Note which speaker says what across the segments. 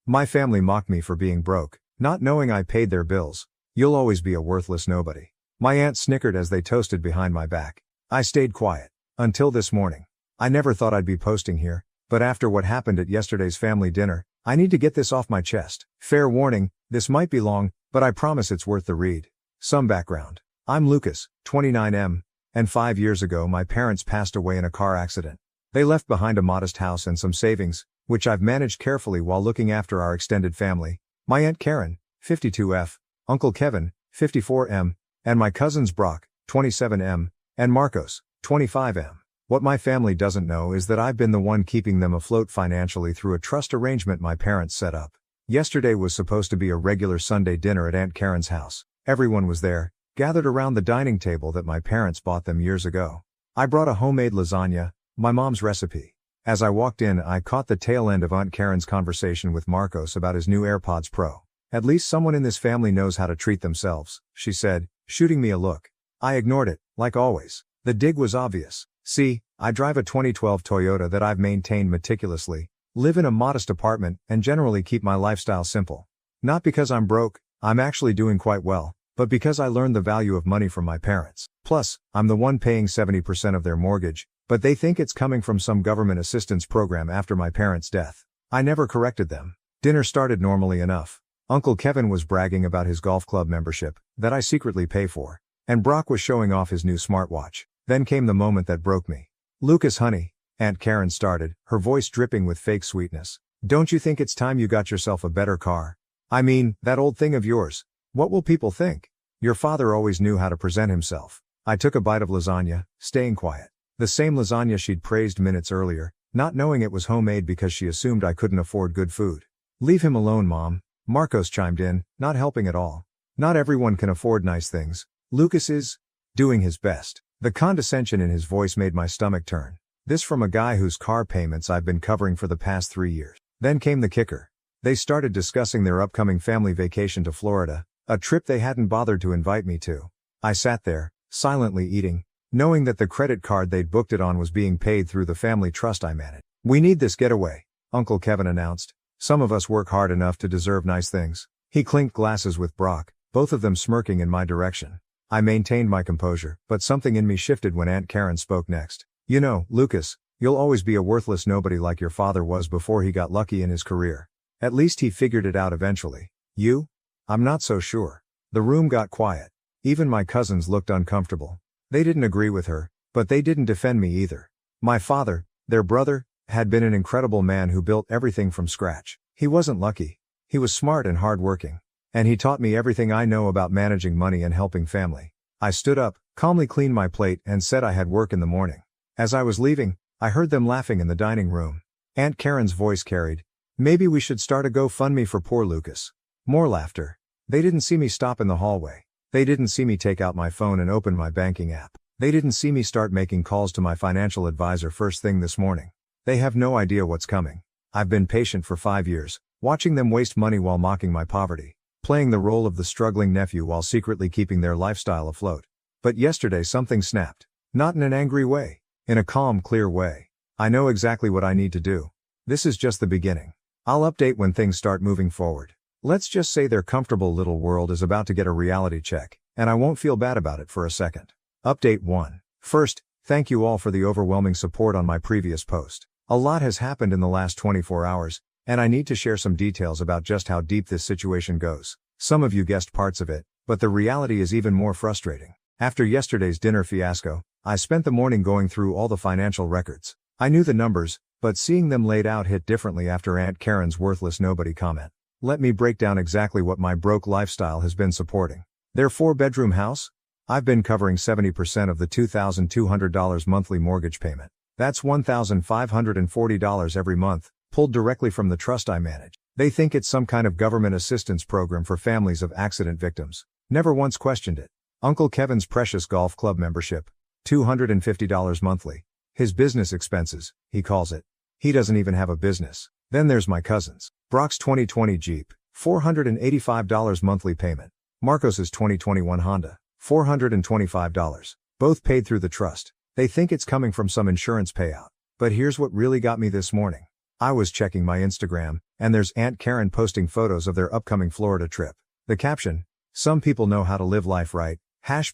Speaker 1: My family mocked me for being broke, not knowing I paid their bills. You'll always be a worthless nobody. My aunt snickered as they toasted behind my back. I stayed quiet. Until this morning. I never thought I'd be posting here, but after what happened at yesterday's family dinner, I need to get this off my chest. Fair warning, this might be long, but I promise it's worth the read. Some background. I'm Lucas, 29M, and 5 years ago my parents passed away in a car accident. They left behind a modest house and some savings, which I've managed carefully while looking after our extended family. My Aunt Karen, 52F, Uncle Kevin, 54M, and my cousins Brock, 27M, and Marcos, 25M. What my family doesn't know is that I've been the one keeping them afloat financially through a trust arrangement my parents set up. Yesterday was supposed to be a regular Sunday dinner at Aunt Karen's house. Everyone was there, gathered around the dining table that my parents bought them years ago. I brought a homemade lasagna, my mom's recipe. As I walked in, I caught the tail end of Aunt Karen's conversation with Marcos about his new AirPods Pro. At least someone in this family knows how to treat themselves, she said, shooting me a look. I ignored it, like always. The dig was obvious. See, I drive a 2012 Toyota that I've maintained meticulously, live in a modest apartment, and generally keep my lifestyle simple. Not because I'm broke, I'm actually doing quite well, but because I learned the value of money from my parents. Plus, I'm the one paying 70% of their mortgage, but they think it's coming from some government assistance program after my parents' death. I never corrected them. Dinner started normally enough. Uncle Kevin was bragging about his golf club membership, that I secretly pay for, and Brock was showing off his new smartwatch. Then came the moment that broke me. Lucas honey, Aunt Karen started, her voice dripping with fake sweetness. Don't you think it's time you got yourself a better car? I mean, that old thing of yours. What will people think? Your father always knew how to present himself. I took a bite of lasagna, staying quiet. The same lasagna she'd praised minutes earlier, not knowing it was homemade because she assumed I couldn't afford good food. Leave him alone, Mom. Marcos chimed in, not helping at all. Not everyone can afford nice things. Lucas is doing his best. The condescension in his voice made my stomach turn. This from a guy whose car payments I've been covering for the past 3 years. Then came the kicker. They started discussing their upcoming family vacation to Florida, a trip they hadn't bothered to invite me to. I sat there, silently eating, knowing that the credit card they'd booked it on was being paid through the family trust I manage. We need this getaway, Uncle Kevin announced. Some of us work hard enough to deserve nice things. He clinked glasses with Brock, both of them smirking in my direction. I maintained my composure, but something in me shifted when Aunt Karen spoke next. You know, Lucas, you'll always be a worthless nobody like your father was before he got lucky in his career. At least he figured it out eventually. You? I'm not so sure. The room got quiet. Even my cousins looked uncomfortable. They didn't agree with her, but they didn't defend me either. My father, their brother, had been an incredible man who built everything from scratch. He wasn't lucky. He was smart and hardworking. And he taught me everything I know about managing money and helping family. I stood up, calmly cleaned my plate, and said I had work in the morning. As I was leaving, I heard them laughing in the dining room. Aunt Karen's voice carried, "Maybe we should start a GoFundMe for poor Lucas." More laughter. They didn't see me stop in the hallway. They didn't see me take out my phone and open my banking app. They didn't see me start making calls to my financial advisor first thing this morning. They have no idea what's coming. I've been patient for 5 years, watching them waste money while mocking my poverty, playing the role of the struggling nephew while secretly keeping their lifestyle afloat. But yesterday something snapped. Not in an angry way. In a calm, clear way. I know exactly what I need to do. This is just the beginning. I'll update when things start moving forward. Let's just say their comfortable little world is about to get a reality check, and I won't feel bad about it for a second. Update 1. First, thank you all for the overwhelming support on my previous post. A lot has happened in the last 24 hours, and I need to share some details about just how deep this situation goes. Some of you guessed parts of it, but the reality is even more frustrating. After yesterday's dinner fiasco, I spent the morning going through all the financial records. I knew the numbers, but seeing them laid out hit differently after Aunt Karen's worthless nobody comment. Let me break down exactly what my broke lifestyle has been supporting. Their 4-bedroom house? I've been covering 70% of the $2,200 monthly mortgage payment. That's $1,540 every month, pulled directly from the trust I manage. They think it's some kind of government assistance program for families of accident victims. Never once questioned it. Uncle Kevin's precious golf club membership. $250 monthly. His business expenses, he calls it. He doesn't even have a business. Then there's my cousins. Brock's 2020 Jeep, $485 monthly payment. Marcos's 2021 Honda, $425. Both paid through the trust. They think it's coming from some insurance payout. But here's what really got me this morning. I was checking my Instagram, And there's Aunt Karen posting photos of their upcoming Florida trip. The caption, "Some people know how to live life right,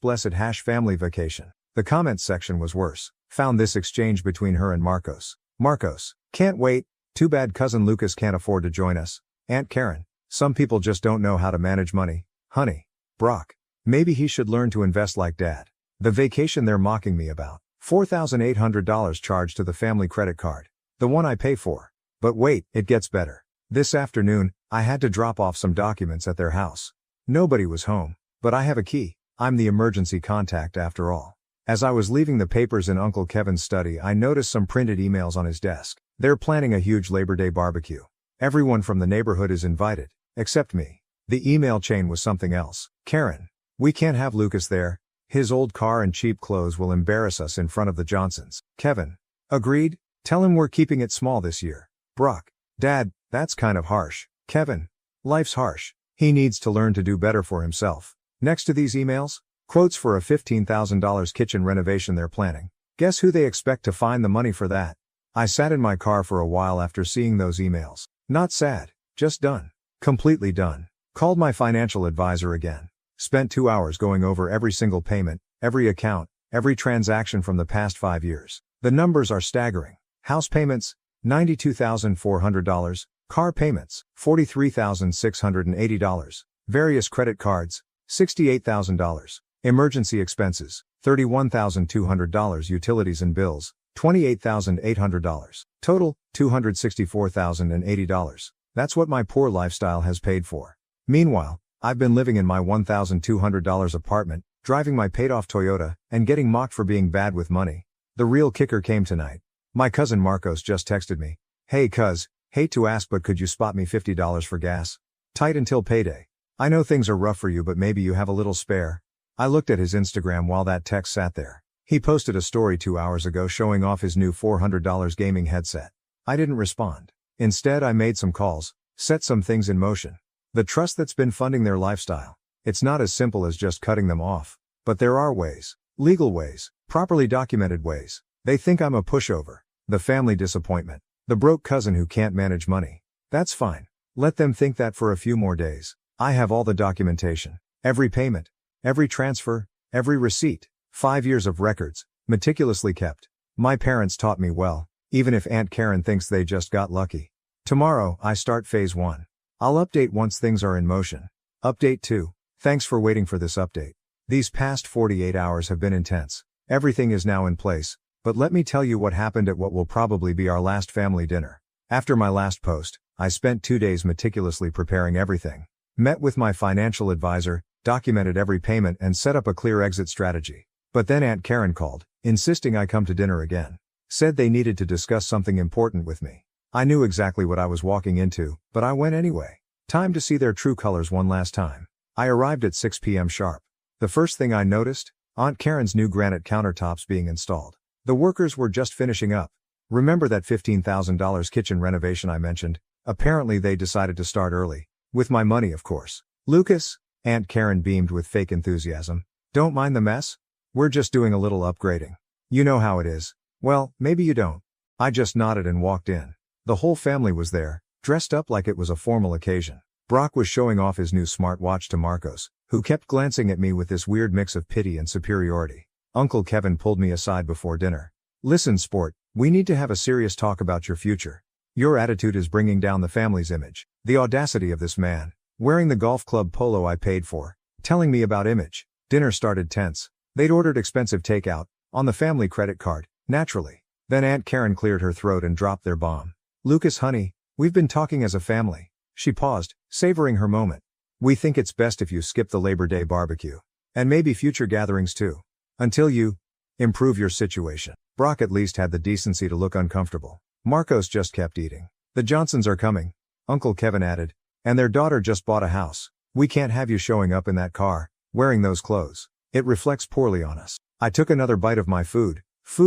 Speaker 1: #blessed #family vacation." The comments section was worse. Found this exchange between her and Marcos. Marcos, "Can't wait, too bad cousin Lucas can't afford to join us." Aunt Karen, "Some people just don't know how to manage money, honey." Brock, "Maybe he should learn to invest like dad." The vacation they're mocking me about. $4,800 charged to the family credit card. The one I pay for. But wait, it gets better. This afternoon, I had to drop off some documents at their house. Nobody was home, but I have a key. I'm the emergency contact after all. As I was leaving the papers in Uncle Kevin's study, I noticed some printed emails on his desk. They're planning a huge Labor Day barbecue. Everyone from the neighborhood is invited, except me. The email chain was something else. "Karen, we can't have Lucas there. His old car and cheap clothes will embarrass us in front of the Johnsons." Kevin, "Agreed, tell him we're keeping it small this year." Brock, "Dad, that's kind of harsh." Kevin, "Life's harsh. He needs to learn to do better for himself." Next to these emails, quotes for a $15,000 kitchen renovation they're planning. Guess who they expect to find the money for that? I sat in my car for a while after seeing those emails. Not sad, just done. Completely done. Called my financial advisor again. Spent 2 hours going over every single payment, every account, every transaction from the past 5 years. The numbers are staggering. House payments, $92,400. Car payments, $43,680. Various credit cards, $68,000. Emergency expenses, $31,200. Utilities and bills, $28,800. Total, $264,080. That's what my poor lifestyle has paid for. Meanwhile, I've been living in my $1,200 apartment, driving my paid-off Toyota, and getting mocked for being bad with money. The real kicker came tonight. My cousin Marcos just texted me. "Hey cuz, hate to ask but could you spot me $50 for gas? Tight until payday. I know things are rough for you but maybe you have a little spare." I looked at his Instagram while that text sat there. He posted a story 2 hours ago showing off his new $400 gaming headset. I didn't respond. Instead I made some calls, set some things in motion. The trust that's been funding their lifestyle. It's not as simple as just cutting them off. But there are ways. Legal ways. Properly documented ways. They think I'm a pushover. The family disappointment. The broke cousin who can't manage money. That's fine. Let them think that for a few more days. I have all the documentation. Every payment. Every transfer. Every receipt. 5 years of records. Meticulously kept. My parents taught me well, even if Aunt Karen thinks they just got lucky. Tomorrow, I start phase 1. I'll update once things are in motion. Update 2. Thanks for waiting for this update. These past 48 hours have been intense. Everything is now in place, but let me tell you what happened at what will probably be our last family dinner. After my last post, I spent 2 days meticulously preparing everything. Met with my financial advisor, documented every payment and set up a clear exit strategy. But then Aunt Karen called, insisting I come to dinner again. Said they needed to discuss something important with me. I knew exactly what I was walking into, but I went anyway. Time to see their true colors one last time. I arrived at 6 p.m. sharp. The first thing I noticed, Aunt Karen's new granite countertops being installed. The workers were just finishing up. Remember that $15,000 kitchen renovation I mentioned? Apparently they decided to start early. With my money, of course. "Lucas," Aunt Karen beamed with fake enthusiasm. "Don't mind the mess? We're just doing a little upgrading. You know how it is." Well, maybe you don't. I just nodded and walked in. The whole family was there, dressed up like it was a formal occasion. Brock was showing off his new smartwatch to Marcos, who kept glancing at me with this weird mix of pity and superiority. Uncle Kevin pulled me aside before dinner. "Listen, sport, we need to have a serious talk about your future. Your attitude is bringing down the family's image." The audacity of this man, wearing the golf club polo I paid for, telling me about image. Dinner started tense. They'd ordered expensive takeout, on the family credit card, naturally. Then Aunt Karen cleared her throat and dropped their bomb. "Lucas honey, we've been talking as a family." She paused, savoring her moment. "We think it's best if you skip the Labor Day barbecue. And maybe future gatherings too. Until you improve your situation." Brock at least had the decency to look uncomfortable. Marcos just kept eating. "The Johnsons are coming," Uncle Kevin added. "And their daughter just bought a house. We can't have you showing up in that car, wearing those clothes. It reflects poorly on us." I took another bite of my food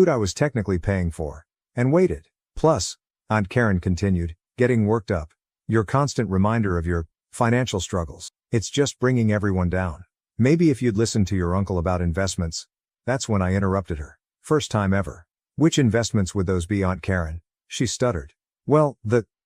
Speaker 1: I was technically paying for, and waited. "Plus," Aunt Karen continued, getting worked up, "your constant reminder of your financial struggles. It's just bringing everyone down. Maybe if you'd listened to your uncle about investments." That's when I interrupted her. First time ever. "Which investments would those be, Aunt Karen?" She stuttered. "Well,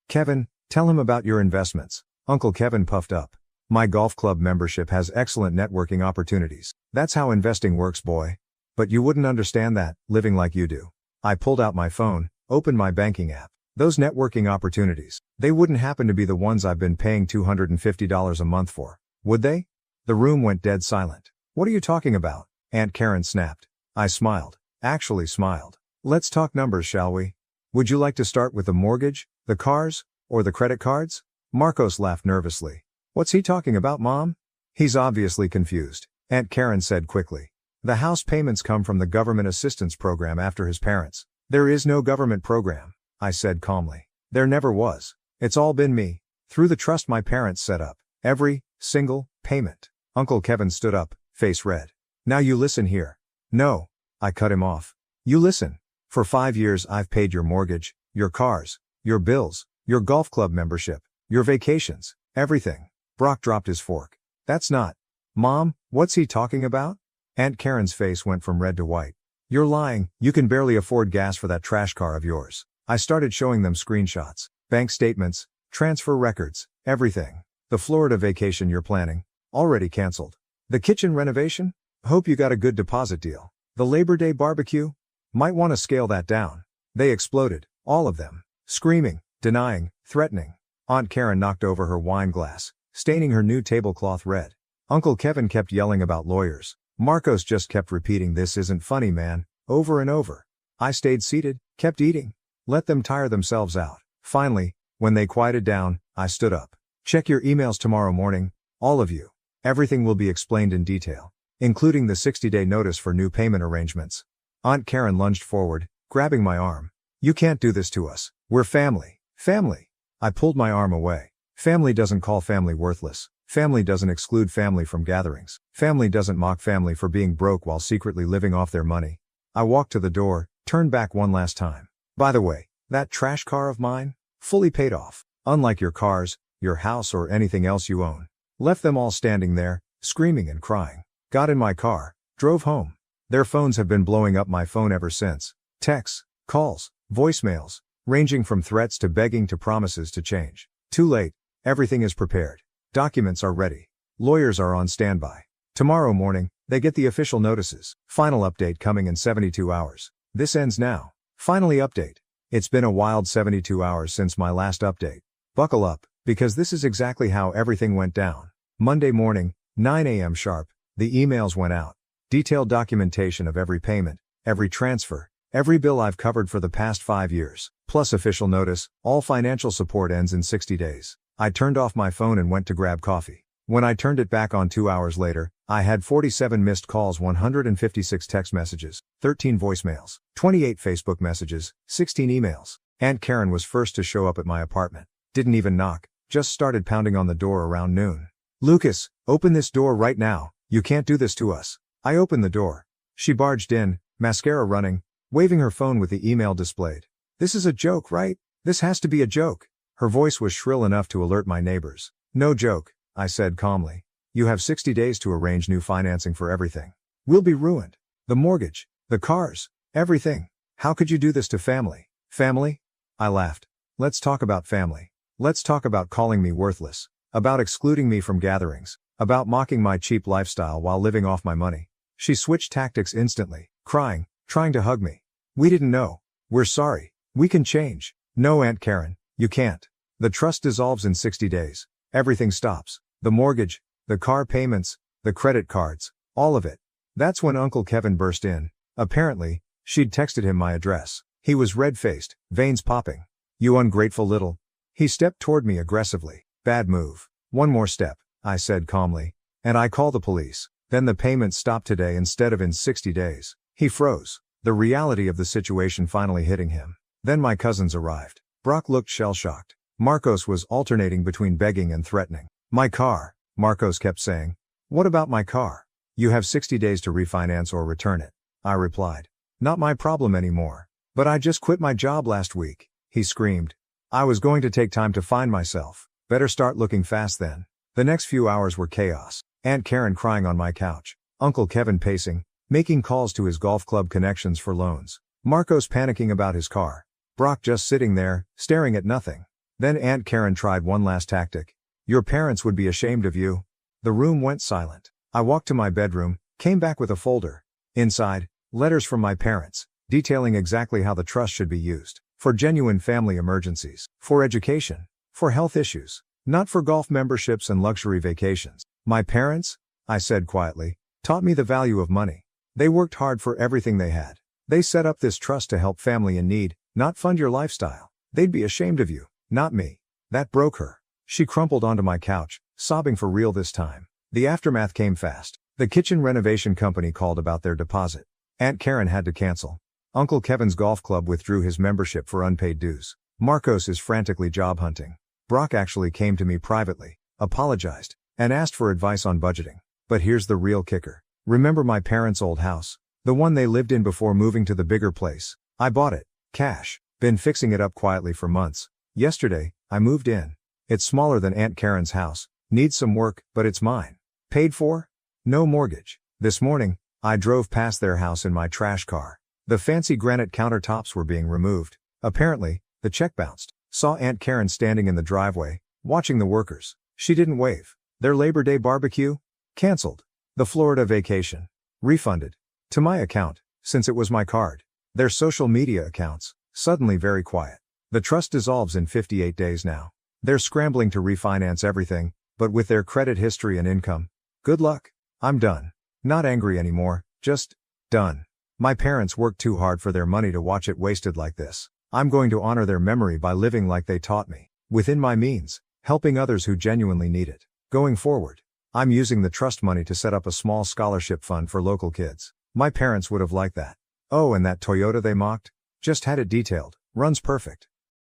Speaker 1: Kevin, Tell him about your investments. Uncle Kevin puffed up. My golf club membership has excellent networking opportunities. That's how investing works, boy. But you wouldn't understand that, living like you do. I pulled out my phone, opened my banking app. Those networking opportunities, they wouldn't happen to be the ones I've been paying $250 a month for, would they? The room went dead silent. What are you talking about? Aunt Karen snapped. I smiled. Actually smiled. Let's talk numbers, shall we? Would you like to start with the mortgage, the cars, or the credit cards? Marcos laughed nervously. What's he talking about, Mom? He's obviously confused, Aunt Karen said quickly. The house payments come from the government assistance program after his parents. There is no government program, I said calmly. There never was. It's all been me, through the trust my parents set up. Every single payment. Uncle Kevin stood up, face red. Now you listen here. No, I cut him off. You listen. For 5 years I've paid your mortgage, your cars, your bills, your golf club membership, your vacations, everything. Brock dropped his fork. That's not. Mom, what's he talking about? Aunt Karen's face went from red to white. You're lying, you can barely afford gas for that trash car of yours. I started showing them screenshots, bank statements, transfer records, everything. The Florida vacation you're planning, already canceled. The kitchen renovation? Hope you got a good deposit deal. The Labor Day barbecue? Might want to scale that down. They exploded, all of them, screaming, denying, threatening. Aunt Karen knocked over her wine glass, staining her new tablecloth red. Uncle Kevin kept yelling about lawyers. Marcos just kept repeating "this isn't funny, man," over and over. I stayed seated, kept eating. Let them tire themselves out. Finally, when they quieted down, I stood up. Check your emails tomorrow morning, all of you. Everything will be explained in detail, including the 60-day notice for new payment arrangements. Aunt Karen lunged forward, grabbing my arm. You can't do this to us. We're family. Family. I pulled my arm away. Family doesn't call family worthless. Family doesn't exclude family from gatherings. Family doesn't mock family for being broke while secretly living off their money. I walked to the door, turned back one last time. By the way, that trash car of mine? Fully paid off. Unlike your cars, your house or anything else you own. Left them all standing there, screaming and crying. Got in my car, drove home. Their phones have been blowing up my phone ever since. Texts, calls, voicemails, ranging from threats to begging to promises to change. Too late, everything is prepared. Documents are ready. Lawyers are on standby. Tomorrow morning, they get the official notices. Final update coming in 72 hours. This ends now. Finally update. It's been a wild 72 hours since my last update. Buckle up, because this is exactly how everything went down. Monday morning, 9 a.m. sharp, the emails went out. Detailed documentation of every payment, every transfer, every bill I've covered for the past 5 years, plus official notice, all financial support ends in 60 days. I turned off my phone and went to grab coffee. When I turned it back on 2 hours later, I had 47 missed calls, 156 text messages, 13 voicemails, 28 Facebook messages, 16 emails. Aunt Karen was first to show up at my apartment. Didn't even knock, just started pounding on the door around noon. Lucas, open this door right now, you can't do this to us. I opened the door. She barged in, mascara running, waving her phone with the email displayed. This is a joke, right? This has to be a joke. Her voice was shrill enough to alert my neighbors. No joke, I said calmly. You have 60 days to arrange new financing for everything. We'll be ruined. The mortgage, the cars, everything. How could you do this to family? Family? I laughed. Let's talk about family. Let's talk about calling me worthless. About excluding me from gatherings. About mocking my cheap lifestyle while living off my money. She switched tactics instantly, crying, trying to hug me. We didn't know. We're sorry. We can change. No, Aunt Karen, you can't. The trust dissolves in 60 days. Everything stops. The mortgage, the car payments, the credit cards, all of it. That's when Uncle Kevin burst in. Apparently, she'd texted him my address. He was red-faced, veins popping. You ungrateful little. He stepped toward me aggressively. Bad move. One more step, I said calmly. And I call the police. Then the payments stop today instead of in 60 days. He froze. The reality of the situation finally hitting him. Then my cousins arrived. Brock looked shell-shocked. Marcos was alternating between begging and threatening. My car, Marcos kept saying. What about my car? You have 60 days to refinance or return it. I replied. Not my problem anymore. But I just quit my job last week, he screamed. I was going to take time to find myself. Better start looking fast then. The next few hours were chaos. Aunt Karen crying on my couch. Uncle Kevin pacing, making calls to his golf club connections for loans. Marcos panicking about his car. Brock just sitting there, staring at nothing. Then Aunt Karen tried one last tactic. Your parents would be ashamed of you. The room went silent. I walked to my bedroom, came back with a folder. Inside, letters from my parents, detailing exactly how the trust should be used. For genuine family emergencies. For education. For health issues. Not for golf memberships and luxury vacations. My parents, I said quietly, taught me the value of money. They worked hard for everything they had. They set up this trust to help family in need, not fund your lifestyle. They'd be ashamed of you, not me. That broke her. She crumpled onto my couch, sobbing for real this time. The aftermath came fast. The kitchen renovation company called about their deposit. Aunt Karen had to cancel. Uncle Kevin's golf club withdrew his membership for unpaid dues. Marcos is frantically job hunting. Brock actually came to me privately, apologized, and asked for advice on budgeting. But here's the real kicker. Remember my parents' old house? The one they lived in before moving to the bigger place. I bought it. Cash. Been fixing it up quietly for months. Yesterday, I moved in. It's smaller than Aunt Karen's house. Needs some work, but it's mine. Paid for? No mortgage. This morning, I drove past their house in my trash car. The fancy granite countertops were being removed. Apparently, the check bounced. Saw Aunt Karen standing in the driveway, watching the workers. She didn't wave. Their Labor Day barbecue? Cancelled. The Florida vacation? Refunded. To my account, since it was my card. Their social media accounts? Suddenly very quiet. The trust dissolves in 58 days now. They're scrambling to refinance everything, but with their credit history and income. Good luck. I'm done. Not angry anymore, just done. My parents worked too hard for their money to watch it wasted like this. I'm going to honor their memory by living like they taught me. Within my means, helping others who genuinely need it. Going forward, I'm using the trust money to set up a small scholarship fund for local kids. My parents would have liked that. Oh, and that Toyota they mocked? Just had it detailed. Runs perfect.